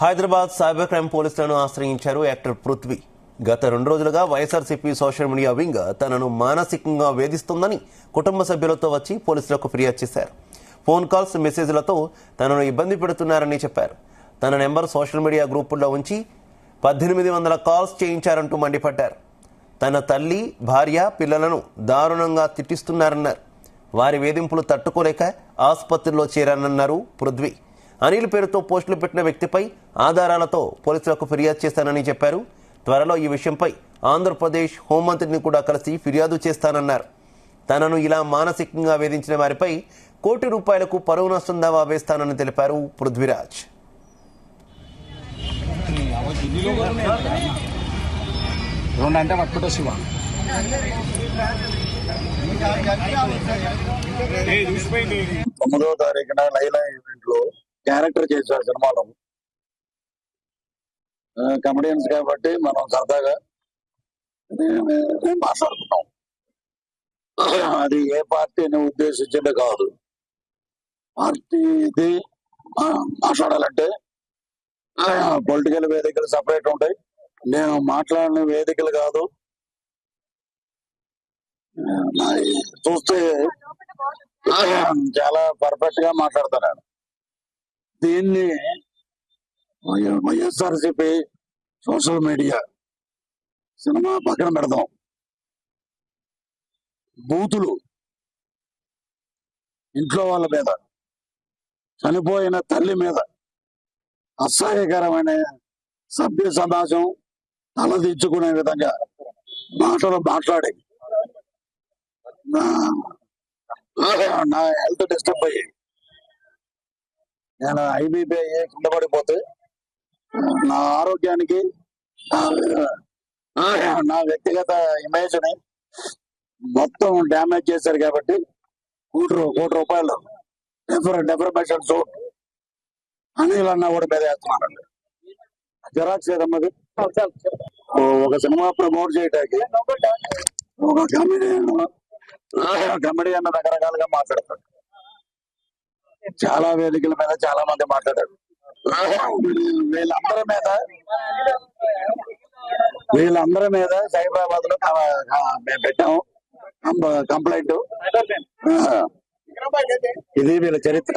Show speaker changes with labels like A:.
A: Hyderabad cyber crime పోలీసులను ఆశ్రయించారు actor Prithvi. గత 2 రోజులుగా వైఎస్ఆర్సీపీ సోషల్ మీడియా వింగ్ తనను మానసికంగా వేధిస్తుందని కుటుంబ సభ్యులతో వచ్చి పోలీసులకు ఫిర్యాదు చేశారు. ఫోన్ కాల్స్, మెసేజ్లతో తనను ఇబ్బంది పెడుతున్నారని చెప్పారు. తన నెంబర్ సోషల్ మీడియా గ్రూపుల్లో ఉంచి 1800 కాల్స్ చేయించారంటూ మండిపడ్డారు. తన తల్లి, భార్య, పిల్లలను దారుణంగా తిట్టిస్తున్నారన్నారు. వారి వేధింపులు తట్టుకోలేక ఆసుపత్రిలో చేరానన్నారు పృథ్వీ. అనిల్ పేరుతో పోస్టులు పెట్టిన వ్యక్తిపై ఆధారాలతో పోలీసులకు ఫిర్యాదు చేస్తానని చెప్పారు. త్వరలో ఈ విషయంపై ఆంధ్రప్రదేశ్ హోంమంత్రిని కూడా కలిసి ఫిర్యాదు చేస్తానన్నారు. తనను ఇలా మానసికంగా వేధించిన వారిపై ₹1 కోటి పరువు నష్టం దావా వేస్తానని తెలిపారు పృథ్వీరాజ్.
B: తొమ్మిదవ తారీఖున లైలా ఈవెంట్ లో క్యారెక్టర్ చేశారు సినిమాలో. కమెడియన్స్ కాబట్టి మనం సరదాగా మాట్లాడుకున్నాం. అది ఏ పార్టీని ఉద్దేశించింది కాదు. పార్టీ ఇది మాట్లాడాలంటే పొలిటికల్ వేదికలు సపరేట్ ఉంటాయి. నేను మాట్లాడిన వేదికలు కాదు. చూస్తే చాలా పర్ఫెక్ట్ గా మాట్లాడతాను. దీన్ని వైఎస్ఆర్సీపీ సోషల్ మీడియా సినిమా పక్కన పెడదాం. బూతులు ఇంట్లో వాళ్ళ మీద, చనిపోయిన తల్లి మీద అసహ్యకరమైన సభ్య సమాజం తలదించుకునే విధంగా మాటలు మాట్లాడి నా హెల్త్ డిస్టర్బ్ అయ్యి నేను ఐబీపీ కింద పడిపోతే నా ఆరోగ్యానికి, నా వ్యక్తిగత ఇమేజ్ ని మొత్తం డ్యామేజ్ చేశారు. కాబట్టి ₹1 కోటి డెఫర్మేషన్ సూట్ అనిల్ అన్న కూడా మీద వేస్తున్నారండి. జిరాక్స్ ఏదమ్మది. ఒక సినిమా ప్రమోట్ చేయడానికి ఒక కమెడియన్ రకరకాలుగా మాట్లాడతాడు. చాలా వేదికల మీద చాలా మంది మాట్లాడారు. వీళ్ళందరి మీద సైబరాబాద్ లో మేము పెట్టాము కంప్లైంట్. ఇది వీళ్ళ చరిత్ర.